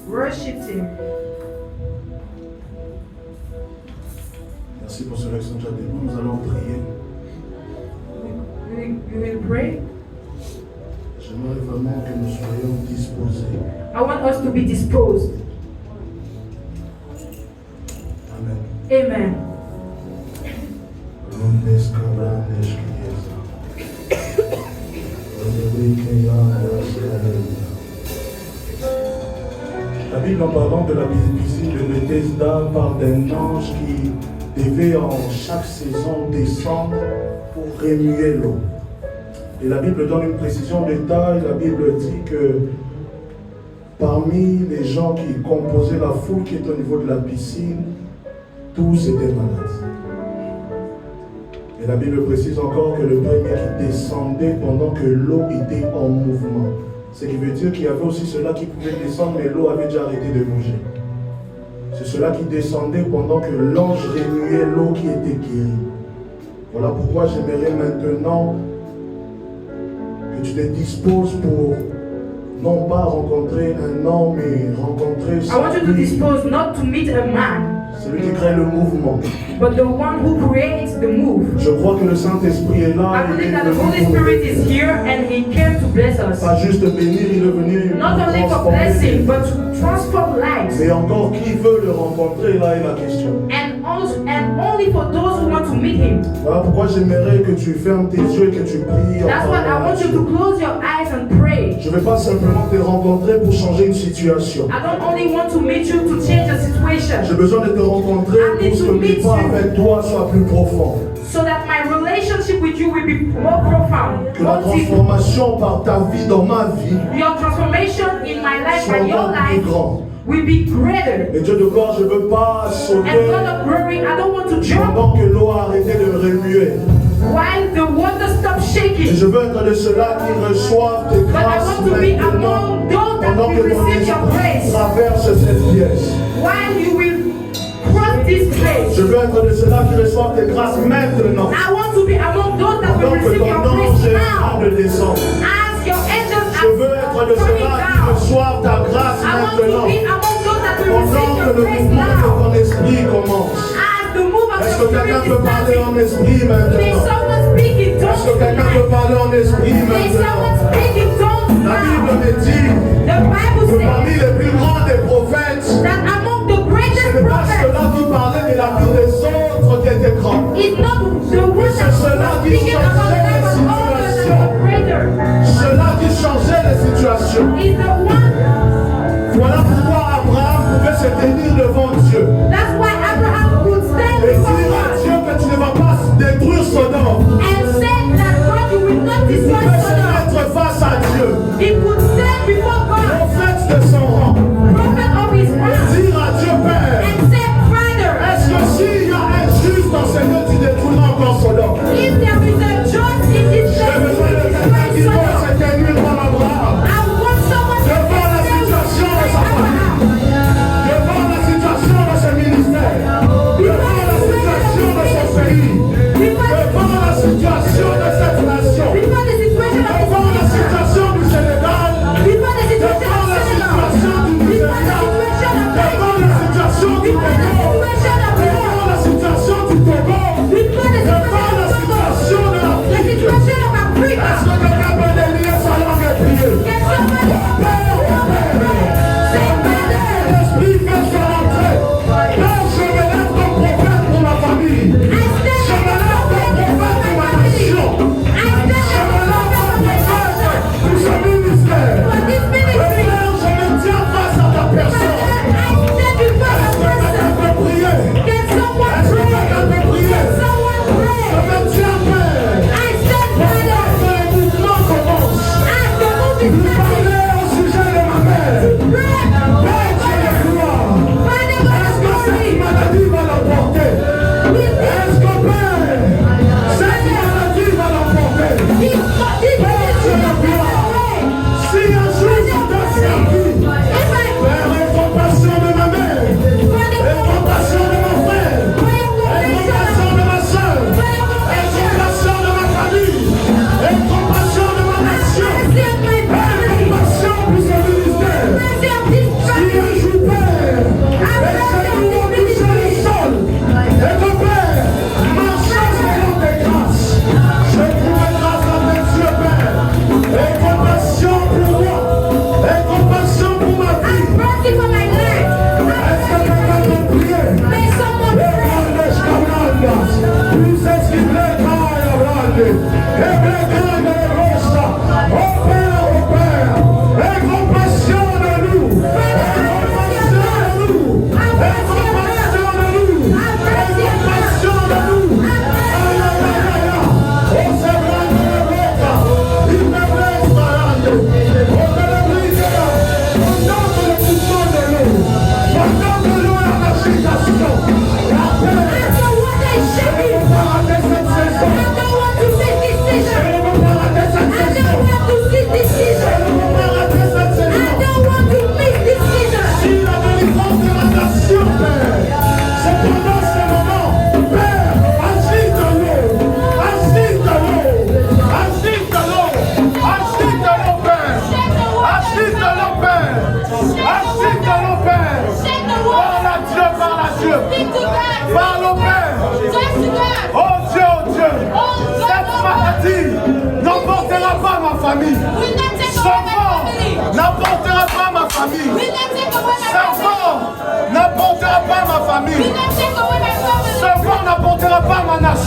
Worship Him. Merci pour ceux qui sont déjà debout. Nous allons prier. We will pray. J'aimerais vraiment que nous soyons disposés. I want us to be disposed. Amen. Amen. La Bible, en parlant de la piscine de Bethesda, parle d'un ange qui devait en chaque saison descendre pour remuer l'eau. Et la Bible donne une précision de détail. La Bible dit que parmi les gens qui composaient la foule qui est au niveau de la piscine, tous étaient malades. Et la Bible précise encore que le premier qui descendait pendant que l'eau était en mouvement. Ce qui veut dire qu'il y avait aussi ceux-là qui pouvaient descendre, mais l'eau avait déjà arrêté de bouger. C'est ceux-là qui descendaient pendant que l'ange remuait l'eau qui était guérie. Voilà pourquoi j'aimerais maintenant que tu te disposes pour non pas rencontrer un homme, mais rencontrer I want you to dispose not to meet a man, celui qui crée le mouvement. but the one who creates the move. Je crois que le Saint-Esprit est là. I believe that the Holy Spirit is here and He came to bless us. Pas juste bénir, il est venu Not only for transformer. blessing, but to transform lives. Mais encore qui veut le rencontrer, là est la question. And only for those who want to meet Him. Voilà pourquoi j'aimerais que tu fermes tes yeux et que tu pries. That's why I want you to close your eyes and pray. Je ne vais pas simplement te rencontrer pour changer une situation. I don't only want to meet you to change the situation, J'ai besoin de te rencontrer I need pour to que mes meet pas you. avec toi soient plus profonds. so that my relationship with you will be more profound, Que la more deep. transformation par ta vie dans ma vie Your transformation in my life soit and your encore plus life grande. will be greater. Et Dieu de gloire, je ne veux pas And sauter God of glory, I don't want to jump pendant que l'eau a arrêté de remuer. while the water stops Et shaking. je veux être de ceux-là qui reçoivent tes But I grâces want to be maintenant, among those that pendant will que ton receive your esprit grace. traverse cette pièce. While you will cross this place. Je veux être de ceux-là qui reçoivent tes grâces maintenant, I want to be among those that will pendant que receive ton your ange grace est en train now. de descendre. As your angels Je veux are être de coming ceux-là qui down. reçoivent ta grâce I want to maintenant, be among those that will pendant receive que your le grace mouvement de now. ton esprit commence. As the move of Est-ce the que quelqu'un Spirit peut is parler en starting. esprit May maintenant? someone speak in tongues Est-ce que quelqu'un peut tonight? parler en esprit May someone maintenant? speak in tongues La Bible now. me dit The Bible que parmi says les plus grands des prophètes, that among the ce greatest n'est pas prophets ceux-là qui parlaient de la vie des autres qui étaient grands. is not the one C'est that ceux-là qui speaking about the changeaient life les of others that situations. are greater. Ceux-là qui changeaient les situations. Is the one. Voilà pourquoi Abraham pouvait se tenir devant Dieu That's why Abraham could stand et before dire à God Dieu que tu ne vas pas détruire Sodome. and said that God you will not Il destroy pouvait se Sodom. mettre face à Dieu, He could stand before God, prophète de son rang, prophet of his et wrath, dire à Dieu Père, and said, Father, est-ce que s'il y a un juste dans ce lieu, tu détruiras encore Sodome? if there is a judge in this J'ai place, besoin de quelqu'un qui destroy peut Sodom. se tenir comme Abraham, I want someone to devant la stand situation de sa like famille, Abraham. devant la situation de ce ministère, devant la situation de ce pays, devant la situation de cette nation, Before the situation of devant la this nation, situation du Sénégal, before the situation devant of la Senegal, situation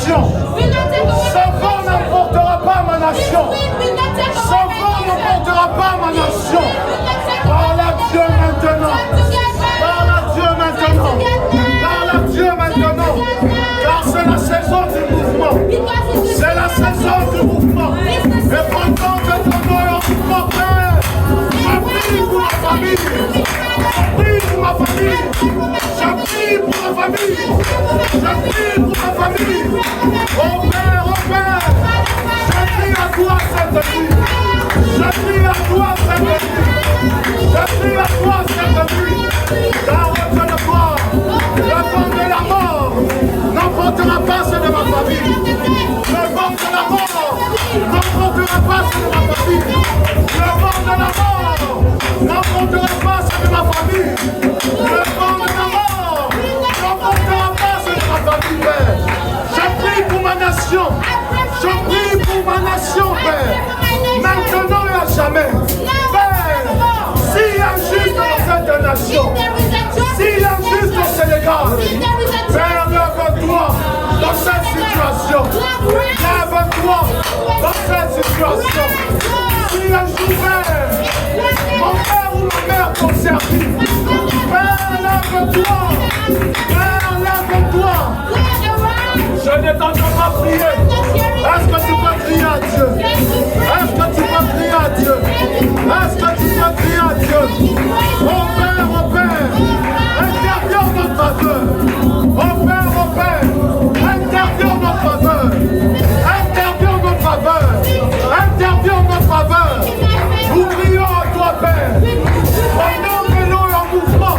nation. Ce vent n'emportera pas ma nation. Ce vent n'emportera pas ma nation. Parle à Dieu maintenant. Parle à Dieu maintenant. Parle à Dieu maintenant. Car c'est la saison du mouvement. C'est la saison du mouvement. Et pendant que ton nom est en mouvement, Père, je prie pour ma famille. Je prie pour ma famille. Je prie pour ma famille. Je prie pour ma famille. Oh Père, je prie à toi cette nuit. Je prie à toi cette nuit. Je prie à toi cette nuit. Car retiens-le-toi. Le vent de la mort n'emportera pas ceux de ma famille. Le vent de la mort n'emportera pas ceux de ma famille. Le vent de la mort n'emportera pas ceux de ma famille. Le vent de la mort n'emportera pas ceux de ma famille, Père. Je prie pour ma nation. Je prie pour ma nation, Père. Maintenant et à jamais. Père, s'il y a juste dans cette nation, s'il y a juste au Sénégal, Père, lève-toi dans cette situation. Lève-toi dans cette situation. S'il y a juste, mon père ou ma mère t'ont servi. Père, lève-toi. Père, lève-toi. Je n'entends pas prier. Est-ce que tu peux crier à Dieu? Est-ce que tu peux crier à Dieu? Est-ce que tu peux crier à Dieu? Oh Père, interviens en notre faveur. Oh Père, interviens en notre faveur. Interviens en notre faveur. Interviens en notre faveur. Nous crions à toi, Père. Pendant que l'eau est en mouvement.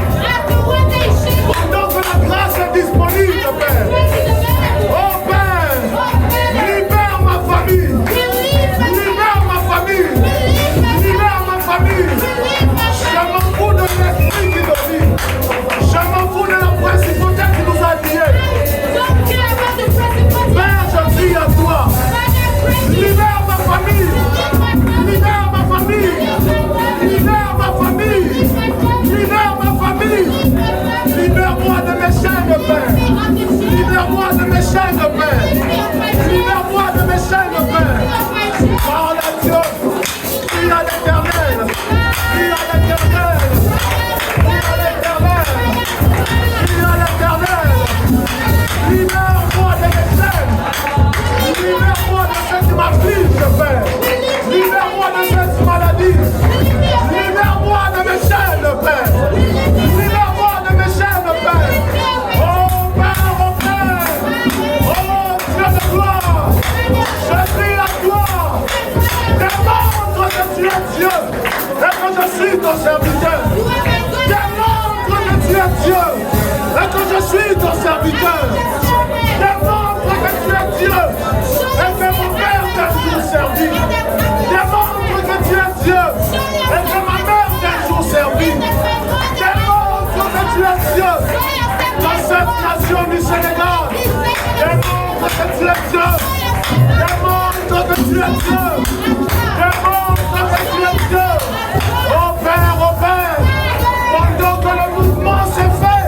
Pendant que la grâce est disponible, Père. Oh Père, libère ma famille. Libère ma famille. Libère ma famille. Je m'en fous de l'esprit qui domine. Je m'en fous de la principauté qui nous a liés. Père, je prie à toi. Libère ma famille. Libère ma famille. Libère ma famille. Libère ma famille. Libère-moi de mes chaînes, Père. Libère-moi de mes chaînes, Père. Libère-moi de mes chaînes, Père. Parle à Dieu. Prie à l'Éternel. Prie à l'Éternel. Prie à l'Éternel. Prie à l'Éternel. Libère-moi de mes chaînes. Libère-moi de cette maladie, Père. Libère-moi de cette maladie. Libère-moi de mes chaînes, Père. Libère-moi de mes chaînes, Père. Oh Père, oh Père. Oh Dieu de gloire. Je prie à toi. Démontre que tu es Dieu et que je suis ton serviteur. Démontre que tu es Dieu et que je suis ton serviteur. Démontre que tu es Dieu et que mon père t'a toujours servi. Démontre que tu es Dieu et que ma mère t'a toujours servi. Démontre que tu es Dieu dans cette nation du Sénégal. Démontre que tu es Dieu. Démontre que tu es Dieu. Démontre que tu es Dieu. Oh Père, pendant que le mouvement s'est fait,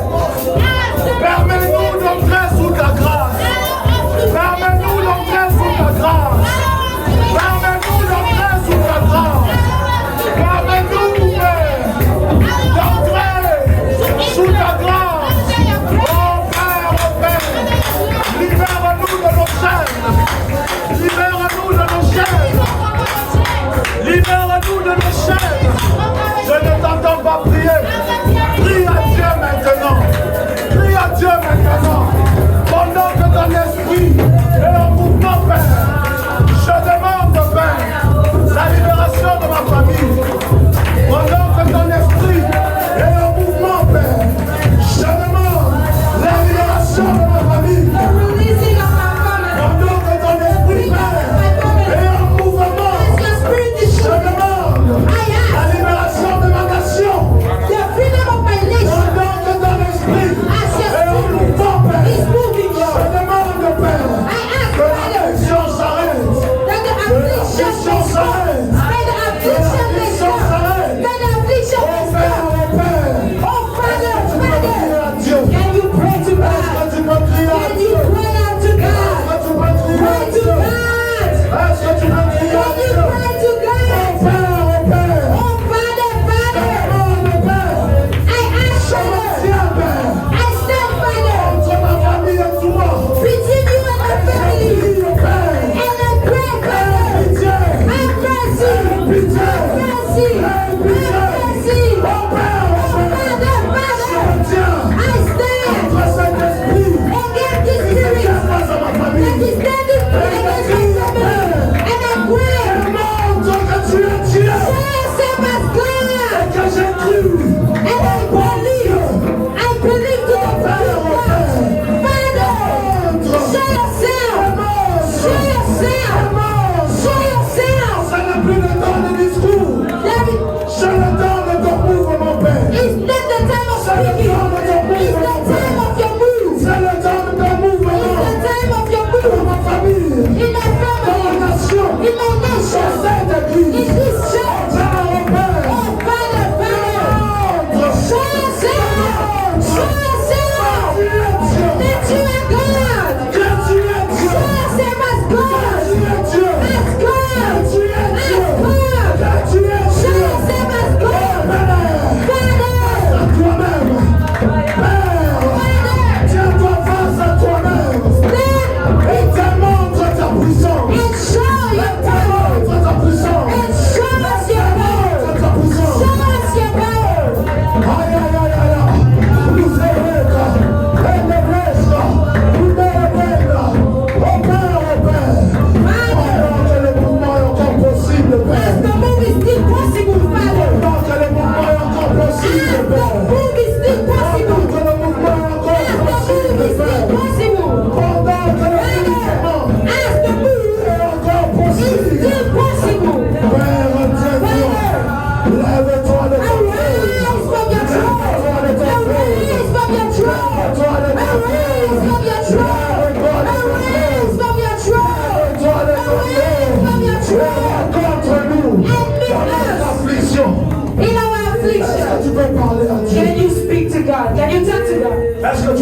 permets-nous d'entrer sous ta grâce. Permets-nous d'entrer sous ta grâce. Permets-nous d'entrer sous ta grâce. Permets-nous, Père, d'entrer sous ta grâce. Oh Père, libère-nous de nos chaînes. Libère-nous de nos chaînes.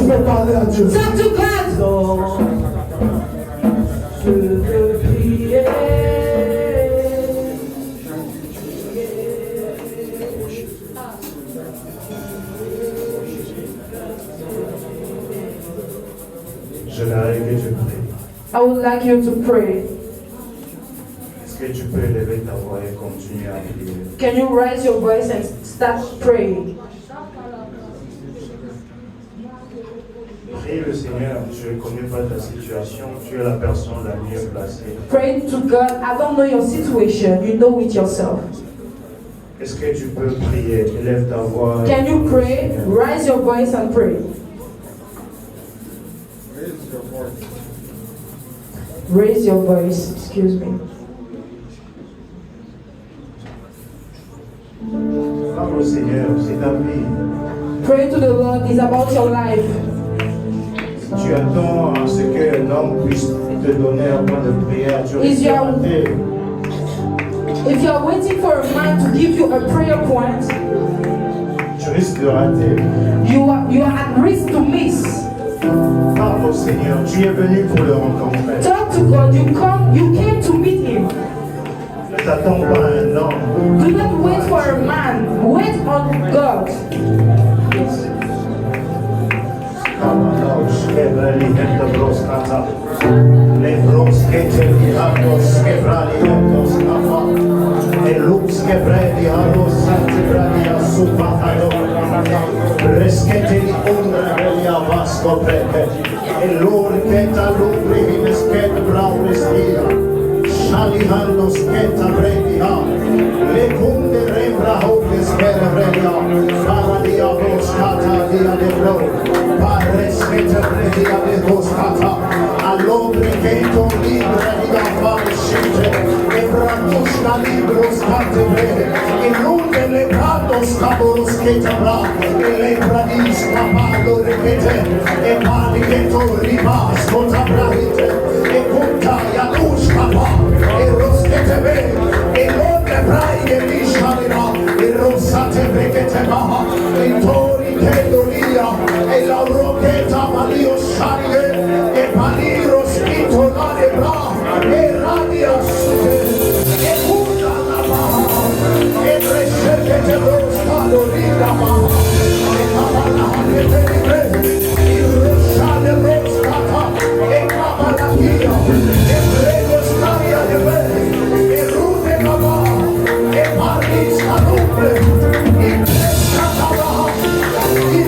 peux parler à Dieu. Talk to God. Je veux prier. J'aimerais que tu pries. I would like you to pray. Est-ce que tu peux élever ta voix et continuer à prier? Can you raise your voice and start praying? Prie le Seigneur, je ne connais pas ta situation, tu es la personne la mieux placée. Pray to God. I don't know your situation. You know it yourself. Est-ce que tu peux prier? Élève ta voix. Can you pray? Raise your voice and pray. Raise your voice. Excuse me. Parle au Seigneur, c'est ta vie. Pray to the Lord. It's about your life. Si tu attends à ce qu'un homme puisse te donner un point de prière, tu risques de rater. If you are waiting for a man to give you a prayer point, Tu risques de rater. you are at risk to miss. Parle au Seigneur, tu es venu pour le rencontrer. Talk to God. You came to meet Him. Ne t'attends pas à un homme. Do not wait for a man. Wait on God. Shalihandos keta bredia, lekunde rembra hopes keta bredia, faradia dos kata dia de bro, pares keta bredia de dos kata, alombre keto libre dia falshite, ebranushka libros kate brede, ilunde lebrados kaboros keta bra, elebradis kapado rekete, epani keto ribas kota brahite, ekunta yanush kapa, Eros que te ve, el hombre braille mi shalina, erosa te ve que te baja, el tori que dolía, el auro que tamalio shalie, el paliros quito la de bra, el radia sube, el muda la baja, el rese que te rosca dolía baja, el cabala que te libre, el rosa de roscata, el cabala guía, el rego estaria de ver, el rude gaba, el paris alumbre, el pescataba, el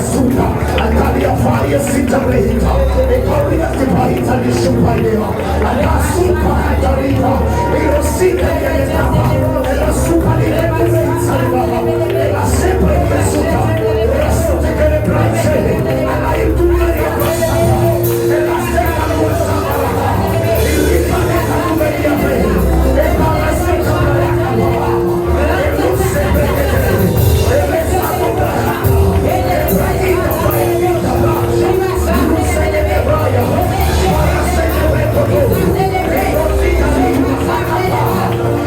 Suta, Atalia Fire Sitarita, Ecoria Tipaita di Supaidea, Alasupa Atarica, Erosita Yetava, Elasupa di Levenza, Ela sempre Suta, Erasuta che le braccia, alla Itura di Abbassata, Ela Stella Nuestra, il Ripaneta Numeria Vela, e Parasita Nuestra, e non sempre che te, e Messato Braccia, e Brahita Brahita Braccia, non sei ne Braya, Parasita Nuestra, e Rosita Lima Zacapa,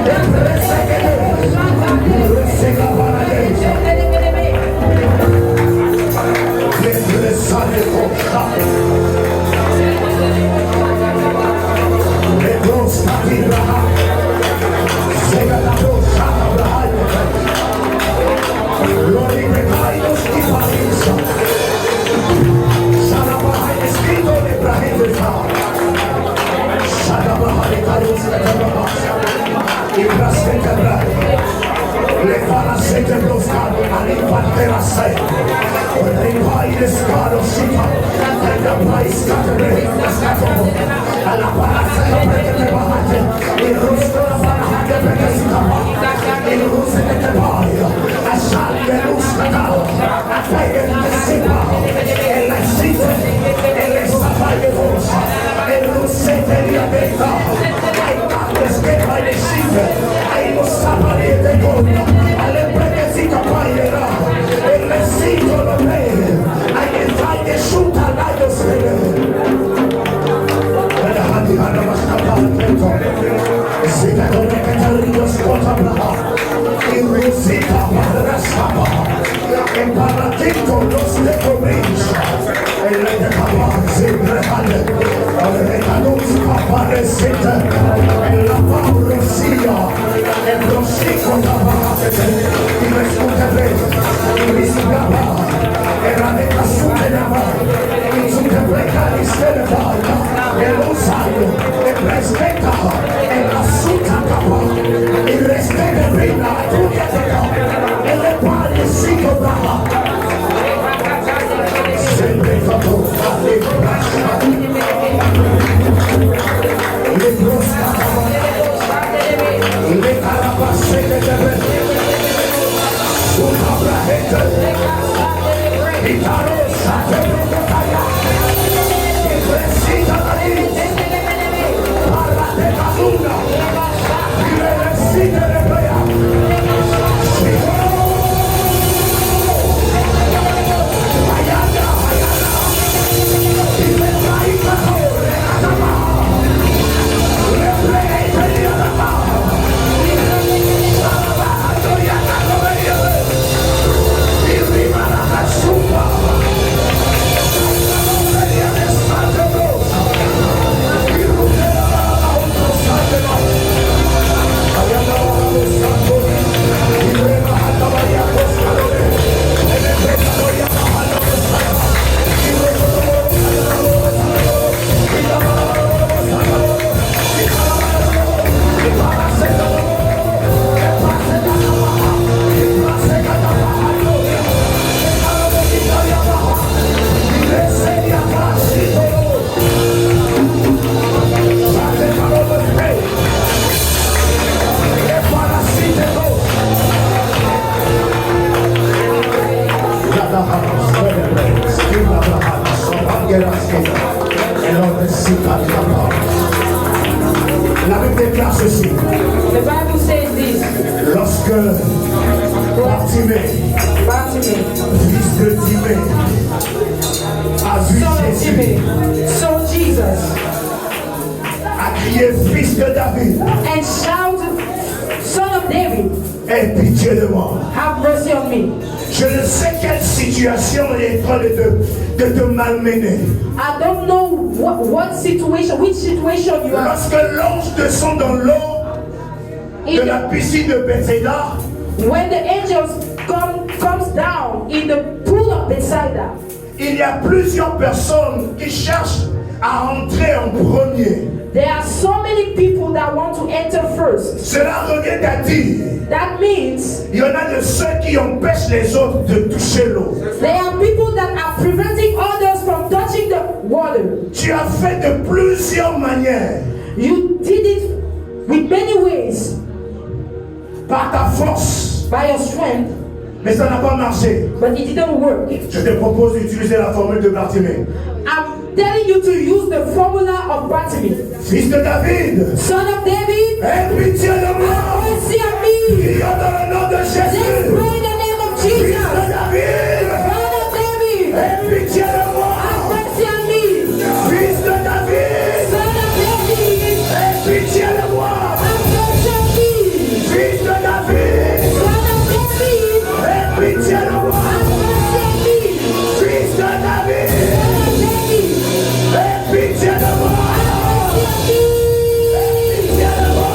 e Presega Paradesa, e Presale Costa, e Costa di Braha, Sega la Costa Braha, Lori Pecaidos di Parisa, Sana Braha escrito de Brahita, Sana Braha de Carlos de Braha, y Brasqueta Braha. Le parasete bloscado, all'infantera sei, le pai de scaro sita, e da pai scatere, scato, alla parasete perché te bahate, il rusto la parasete perché si capa, il rusto che te baia, a sale ruscata, a fede che si va, e la sita, e le sapai de rosa, e russete di abetta, ai cates che fai le site, ai lo sapari de gonna, alle preghezita paierà, e le sito lo vede, ai fai asciutta l'aglio svede. E la hati hanno la scappata, e si vedono che ti arriva scuota brava, in risita padre scappa, e paratito lo stesso brincia, e le de capanze brevale, e le canuzzi apparescite, e la paura sia, e proscico da barate, ti rescute bene, ti riscapa, e la netta su te ne va, in su te precari se ne va, e lo sai, e prestetta, e la suta capa, il restete prima, tu che te capa, e le pari si cobrava, sempre fatto alle braccia, le broscate, le carapassette de re, una brahetta, i carossa de brocataya, il presita da lì, parla de casuna, il resite de brea, La Bible déclare ceci. The Bible says this. Lorsque Bartimée, fils de Timée, a vu Son of Jésus, Timothy, son Jesus, a crié fils de David, and shouted, Son of David, aie pitié de moi. have mercy on me. Je ne sais quelle situation est en train de te malmener. I don't know what situation, which situation you are. Lorsque l'ange descend dans l'eau de la piscine de Bethesda, When the angels comes down in the pool of Bethesda, il y a plusieurs personnes qui cherchent à entrer en premier. There are so many people that want to enter first. Cela revient à dire, That means il y en a de ceux qui empêchent les autres de toucher l'eau. there are people that are preventing others from touching the water. Tu as fait de plusieurs manières. You did it with many ways, Par ta force, by your strength, mais ça n'a pas marché. but it didn't work. Je te propose d'utiliser la formule de Bartimée. I'm telling you to use the formula of Bartimaeus. Fils de David, Son of David, aie pitié de moi. have mercy on me. Il y a dans le nom de Let's Jésus. pray in the name of Fils Jesus. de David, Son of David, aie pitié de moi. have mercy on me. Fils de David, Son of David, aie pitié de moi. have mercy on me. Fils de David, Son of David, aie pitié de moi. have mercy on me. Fils de David, Son of David, aie pitié de moi. have mercy on me. Pitié de moi.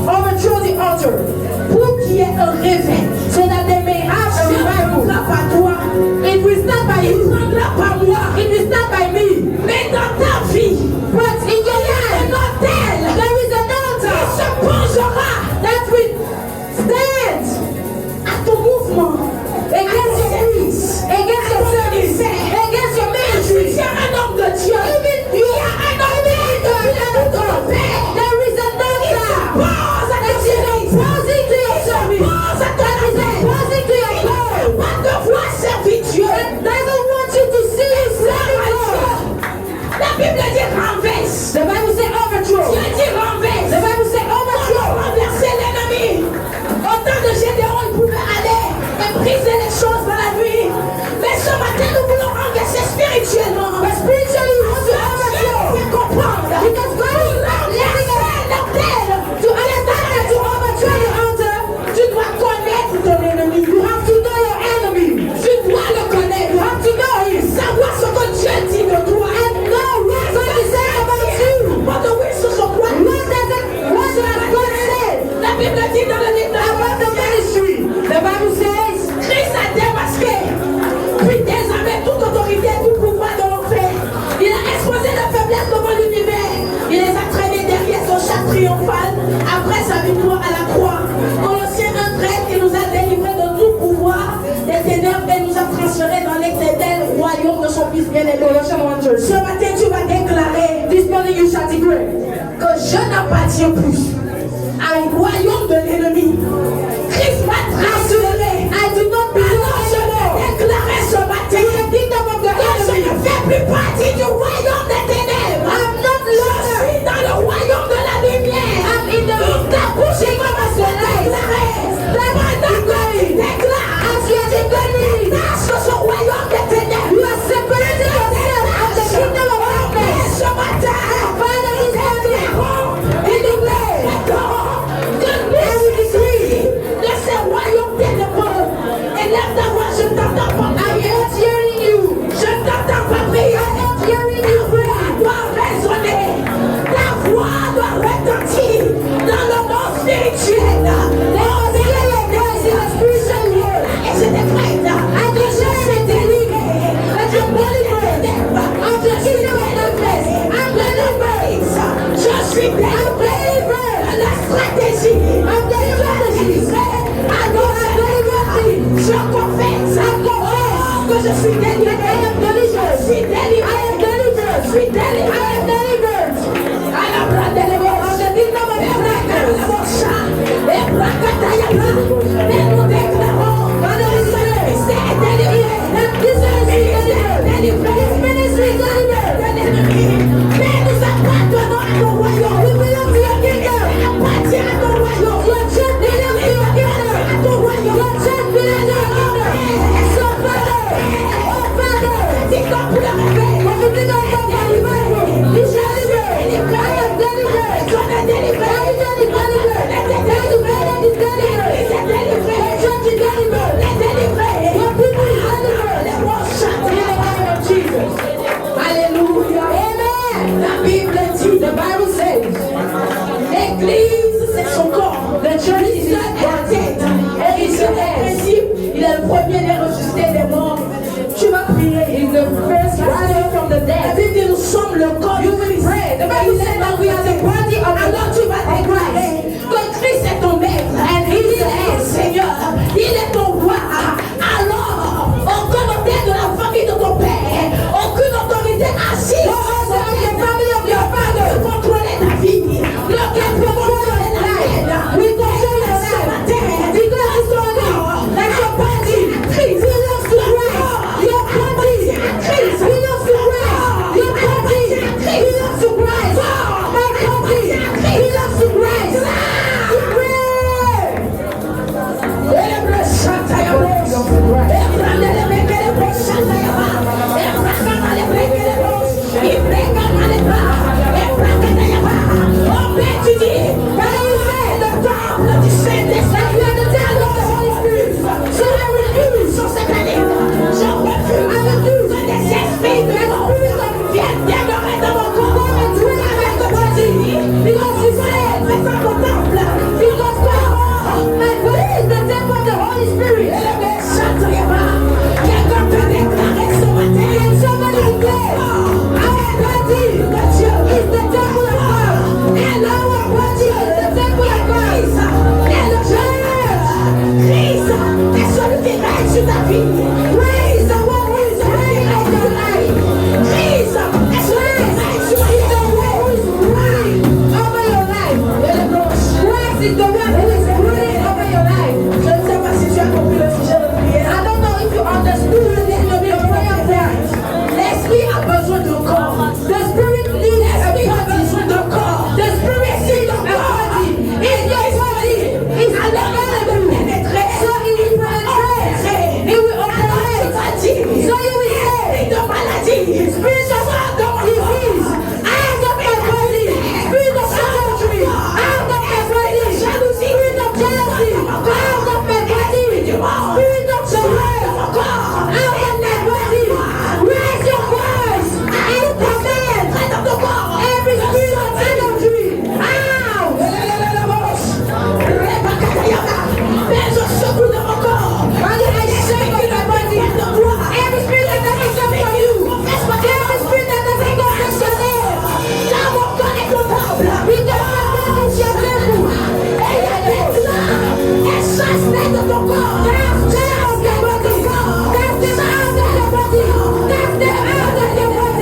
overthrow the altar. Pour qu'il y ait un réveil. So that they may have a revival. Pas toi. It will start by you. Pas moi. It will start by me. Mais dans ta vie. But in your life. There is an altar. Qui se posera. That will stand à ton mouvement. Against your peace. Against your service. Against your ministry. Il y a un homme de Dieu. Il y a un homme de Dieu. There is an altar. That is opposing to your service. That is opposing to your call. Pas de voir servir Dieu. Doesn't want you to see you serving God. La Bible dit renverse. The Bible says overthrow. Dieu dit renverse. The Bible says overthrow. Renverser l'ennemi. Autant de Gédéon, il pouvait aller et briser les choses dans la nuit. Mais ce matin, nous voulons renverser spirituellement. But spiritually, we want to overthrow. Pour comprendre. Because God is letting us to understand that to overthrow the altar, tu dois connaître ton ennemi. You have to know your enemy. Tu dois le connaître. You have to know him. Savoir ce que Dieu dit de toi. And know what God is saying about you. Pas de oui sur son point. What does God say? La Bible dit dans le livre about the ministry. The Bible says, Christ a démasqué. Puis désormais toute autorité, tout pouvoir de l'enfer. Il a exposé la faiblesse devant l'univers. Il les a traînés derrière son char triomphal. Après sa victoire à la croix. Colossiens 1:13, il nous a délivrés de tout pouvoir des ténèbres et nous a transférés dans l'éternel royaume de son Fils bien-aimé. Ce matin, tu vas déclarer, this morning you shall declare, que je n'appartiens plus à un royaume de l'ennemi. Christ m'a transféré. I do not belong. Je vais déclarer ce matin que je ne fais plus partie du royaume des ténèbres. I'm not longer. Je suis dans le royaume de la lumière. I'm in the room ta bouche et commence à déclarer. Déclare. As you are declaring, de ce royaume des ténèbres. You are separating yourself from the kingdom of darkness. Ce matin, Father is heaven. In the way. De ces royaumes ténébreux. Élève ta voix, je t'entends pas. I'm not hearing you. Je t'entends pas prier. I'm not hearing you. Ta voix doit résonner. Ta voix doit retentir dans le monde spirituel. Et je décrète. Je suis délivré. Je suis délivré de la stratégie. Je confesse que je suis délivré. Je suis délivré. Je suis délivré. À la bras de l'évêque, je dis non, mais et nous déclarons que le ministère est délivré. Mais nous appartenons à ton royaume. Nous appartenons à ton royaume. À ton royaume. Dis donc pour le réveil. is brooding over your life. Je ne sais pas si tu as compris le sujet de prière. I don't know if you understood the prayer point. L'esprit a besoin de corps. The spirit needs a besoin de corps. The spirit needs a body. If your body is unable to penetrate, so it will penetrate. It will operate. So you will say, the malady, spirit of disease, out of my body, spirit of surgery, out of my body, spirit of jealousy, out of my body, spirit of surprise, out of my body. Raise your voice and command every spirit of energy out. There's a circle of a God. I shake my body. Every spirit that doesn't come from you. Every spirit that doesn't go from your name. Now walk on it to top. We don't have to share them. Et chasse les de ton corps. Cast them out of your body. Cast them out of your body. Cast them out of your body.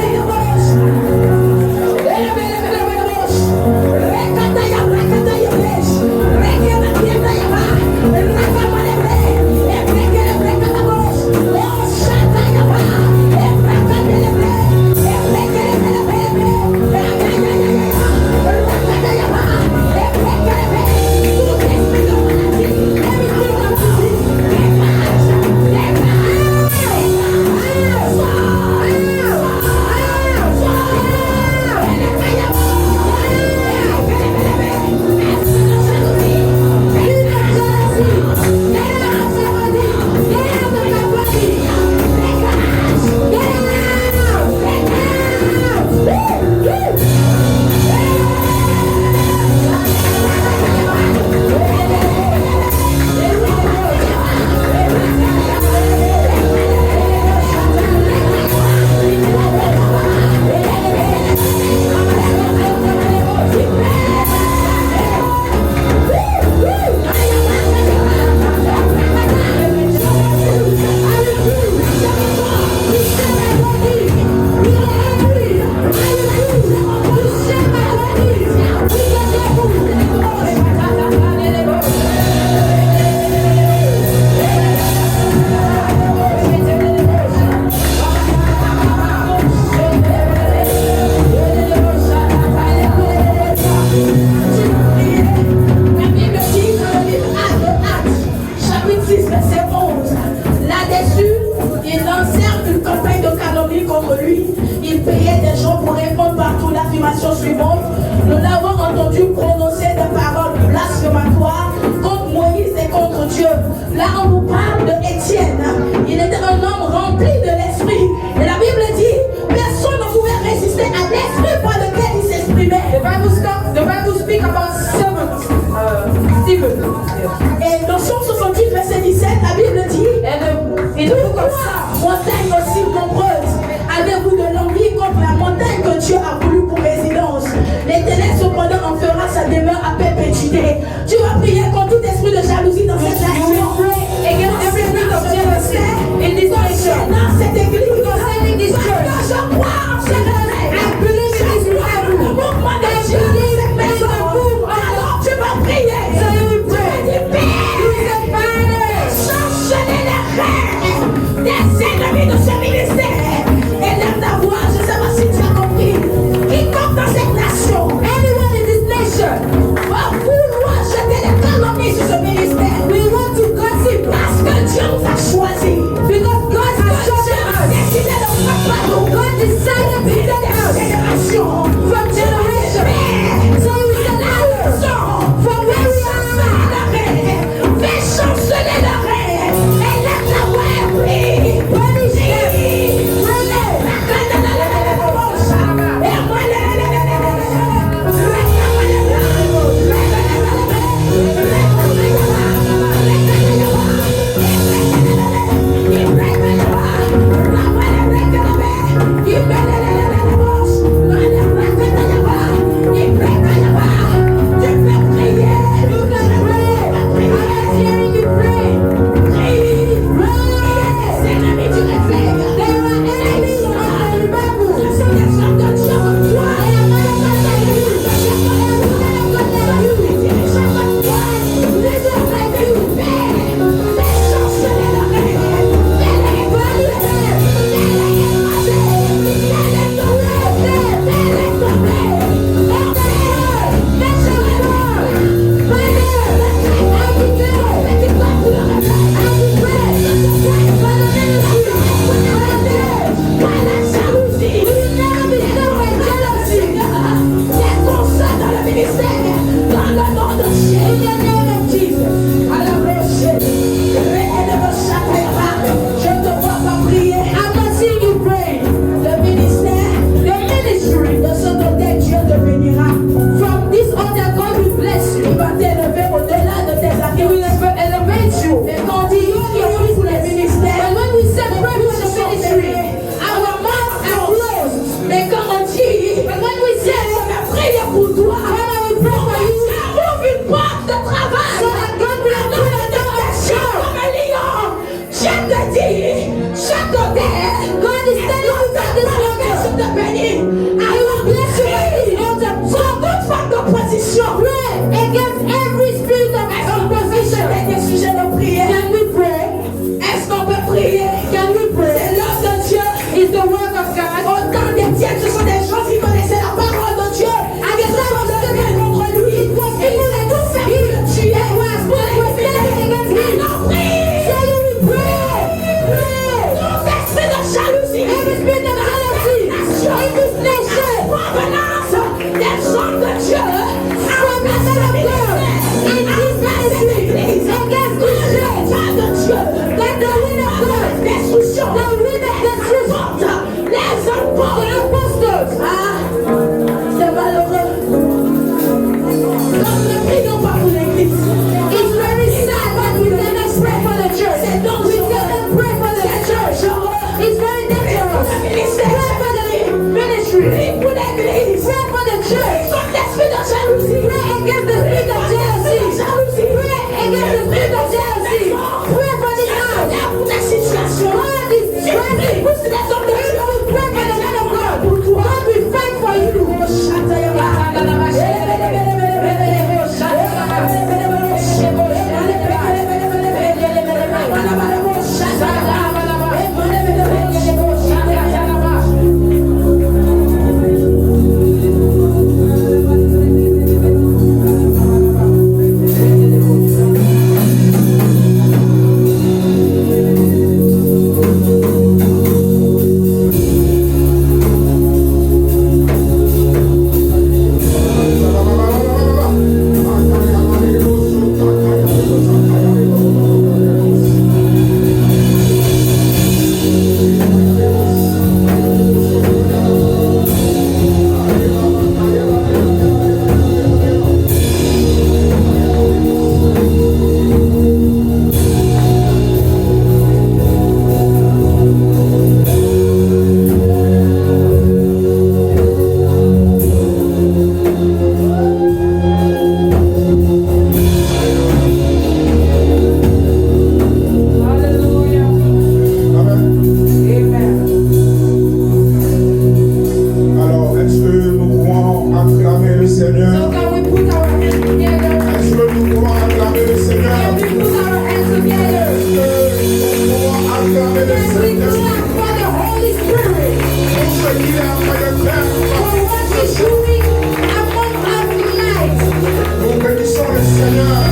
Suivante, nous l'avons entendu prononcer des paroles blasphématoires contre Moïse et contre Dieu. Là, on nous parle de Étienne. Il était un homme rempli de l'esprit. Et la Bible dit, personne ne pouvait résister à l'esprit par lequel il s'exprimait. The Bible speak about Stephen. Et dans Somme 68, verset 17, la Bible dit, montagne aussi nombreuse, avez-vous de l'envie contre la montagne que Dieu a voulu pour résidence? L'Éternel cependant en fera sa demeure à perpétuité. Tu vas prier contre tout esprit de jalousie dans cette nation. Dans cette église, je crois en ce mouvement de Dieu, cette maison. Alors tu vas prier. Changer les rêves des ennemis de ce ministère. Élève ta voix, je ne sais pas si tu as compris. Quiconque dans cette nation, anyone in this nation, va vouloir jeter les calomnies sur ce ministère. We want to gossip parce que Dieu nous a choisi. Because God has chosen us. Seigneur.